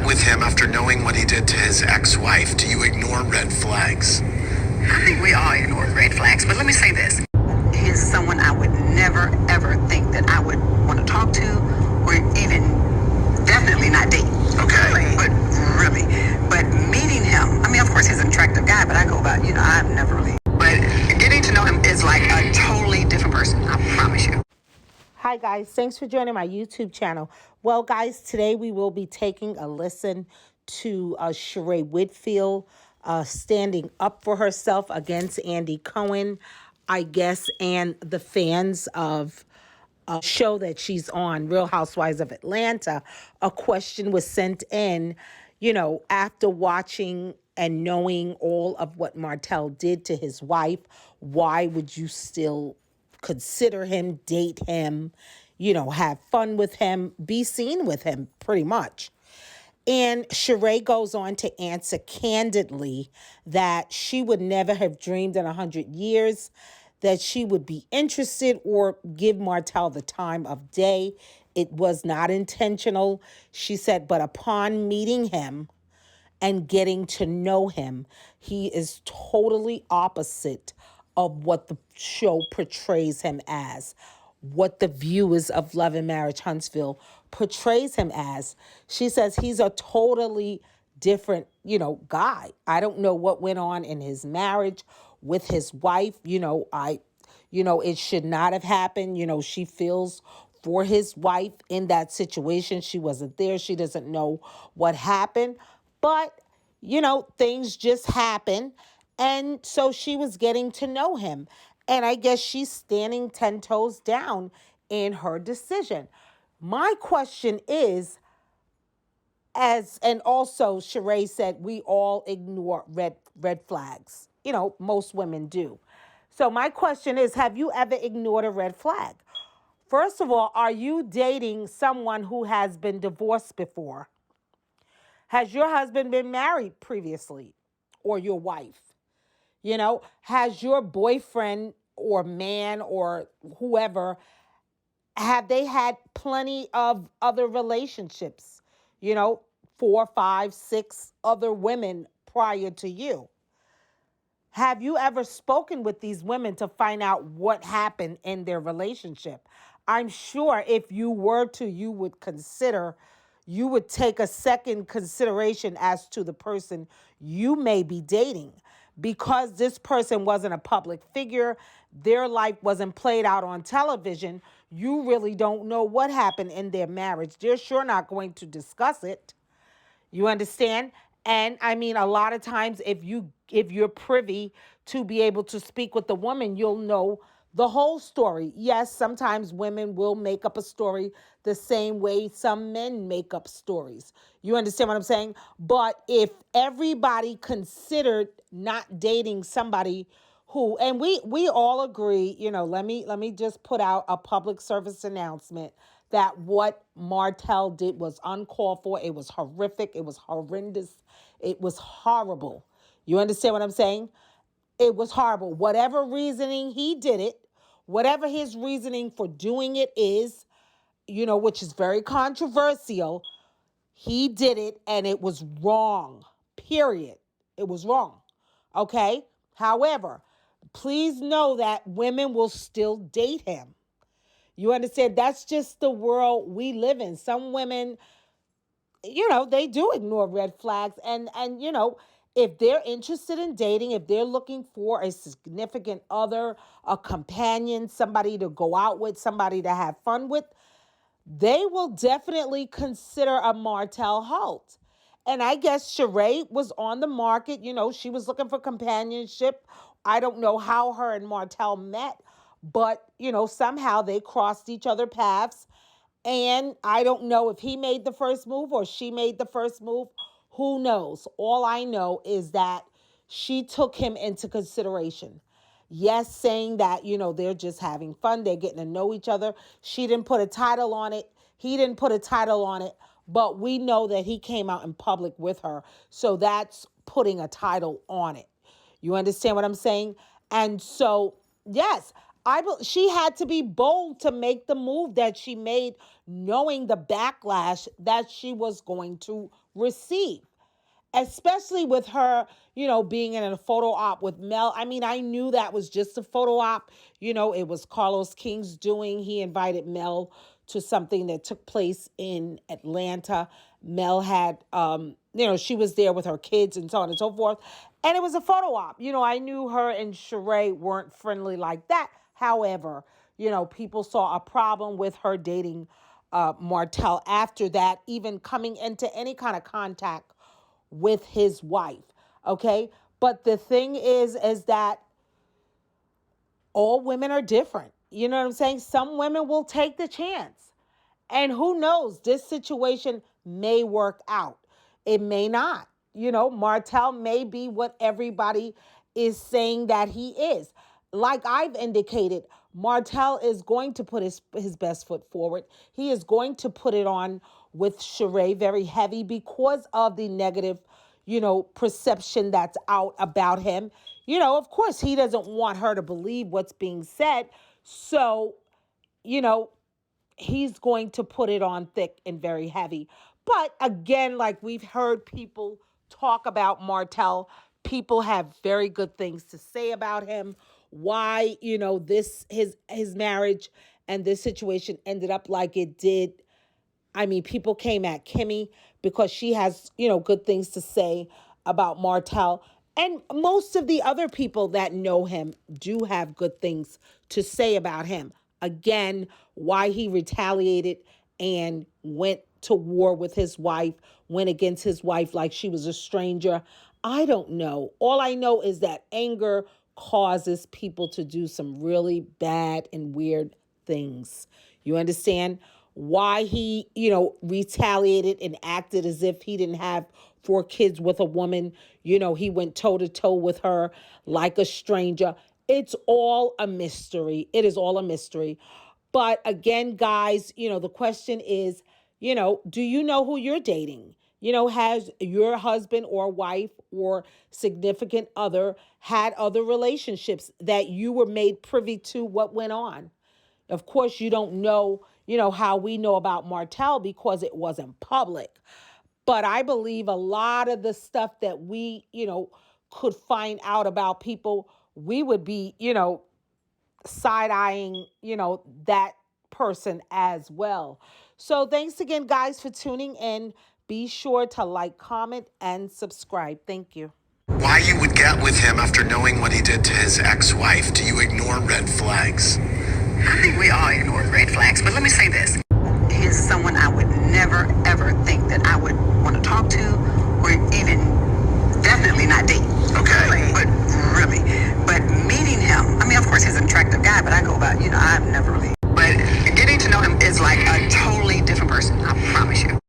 with him after knowing what he did to his ex-wife? Do you ignore red flags? I think we all ignore red flags, but let me say this. He's someone I would never, ever think that I would want to talk to or even definitely not date. Okay. But meeting him, I mean, of course, he's an attractive guy, but I go about, I've never really. But getting to know him is like a totally different person, I promise you. Hi, guys. Thanks for joining my YouTube channel. Well, guys, today we will be taking a listen to Sheree Whitfield standing up for herself against Andy Cohen, I guess, and the fans of a show that she's on, Real Housewives of Atlanta. A question was sent in, after watching and knowing all of what Martel did to his wife, why would you still consider him, date him, have fun with him, be seen with him, pretty much? And Sheree goes on to answer candidly that she would never have dreamed in 100 years that she would be interested or give Martel the time of day. It was not intentional, she said, but upon meeting him and getting to know him, he is totally opposite of what the show portrays him as, what the viewers of Love and Marriage Huntsville portrays him as. She says he's a totally different, guy. I don't know what went on in his marriage with his wife. It should not have happened. She feels for his wife in that situation. She wasn't there. She doesn't know what happened. But, things just happen. And so she was getting to know him. And I guess she's standing 10 toes down in her decision. My question is, and also Sheree said, we all ignore red flags. Most women do. So my question is, have you ever ignored a red flag? First of all, are you dating someone who has been divorced before? Has your husband been married previously, or your wife? Has your boyfriend or man or whoever, have they had plenty of other relationships? 4, 5, 6 other women prior to you? Have you ever spoken with these women to find out what happened in their relationship? I'm sure if you were to, you would take a second consideration as to the person you may be dating. Because this person wasn't a public figure, their life wasn't played out on television, you really don't know what happened in their marriage. They're sure not going to discuss it. You understand? And I mean, a lot of times if you're privy to be able to speak with the woman, you'll know the whole story. Yes, sometimes women will make up a story the same way some men make up stories. You understand what I'm saying? But if everybody considered not dating somebody who, and we all agree, let me just put out a public service announcement that what Martel did was uncalled for. It was horrific. It was horrendous. It was horrible. You understand what I'm saying? It was horrible. Whatever reasoning he did it, whatever his reasoning for doing it is, which is very controversial, he did it and it was wrong, period. It was wrong, okay? However, please know that women will still date him. You understand? That's just the world we live in. Some women, they do ignore red flags. And if they're interested in dating, if they're looking for a significant other, a companion, somebody to go out with, somebody to have fun with, they will definitely consider a Martel Holt. And I guess Sheree was on the market. She was looking for companionship. I don't know how her and Martel met, but, somehow they crossed each other paths. And I don't know if he made the first move or she made the first move. Who knows? All I know is that she took him into consideration. Yes, saying that, they're just having fun. They're getting to know each other. She didn't put a title on it. He didn't put a title on it. But we know that he came out in public with her. So that's putting a title on it. You understand what I'm saying? And so, yes, she had to be bold to make the move that she made, knowing the backlash that she was going to receive, especially with her, being in a photo op with Mel. I mean, I knew that was just a photo op. It was Carlos King's doing. He invited Mel to something that took place in Atlanta. Mel had, she was there with her kids and so on and so forth. And it was a photo op. I knew her and Sheree weren't friendly like that. However, people saw a problem with her dating Martel after that, even coming into any kind of contact with his wife. Okay. But the thing is that all women are different. You know what I'm saying? Some women will take the chance. And who knows, this situation may work out. It may not. Martel may be what everybody is saying that he is. Like I've indicated, Martel is going to put his best foot forward. He is going to put it on with Sheree very heavy because of the negative, perception that's out about him. Of course, he doesn't want her to believe what's being said. So, he's going to put it on thick and very heavy. But again, like we've heard people talk about Martel, people have very good things to say about him. Why, his marriage and this situation ended up like it did. I mean, people came at Kimmy because she has, good things to say about Martel. And most of the other people that know him do have good things to say about him. Again, why he retaliated and went to war with his wife, went against his wife like she was a stranger, I don't know. All I know is that anger causes people to do some really bad and weird things. You understand? Why he, retaliated and acted as if he didn't have 4 kids with a woman. He went toe to toe with her like a stranger. It's all a mystery. It is all a mystery. But again, guys, the question is, do you know who you're dating? Has your husband or wife or significant other had other relationships that you were made privy to what went on? Of course, you don't know, how we know about Martel because it wasn't public. But I believe a lot of the stuff that we, could find out about people, we would be, side-eyeing, that person as well. So thanks again, guys, for tuning in. Be sure to like, comment, and subscribe. Thank you. Why you would get with him after knowing what he did to his ex-wife? Do you ignore red flags? I think we all ignore red flags, but let me say this. He's someone I would never, ever think that I would want to talk to or even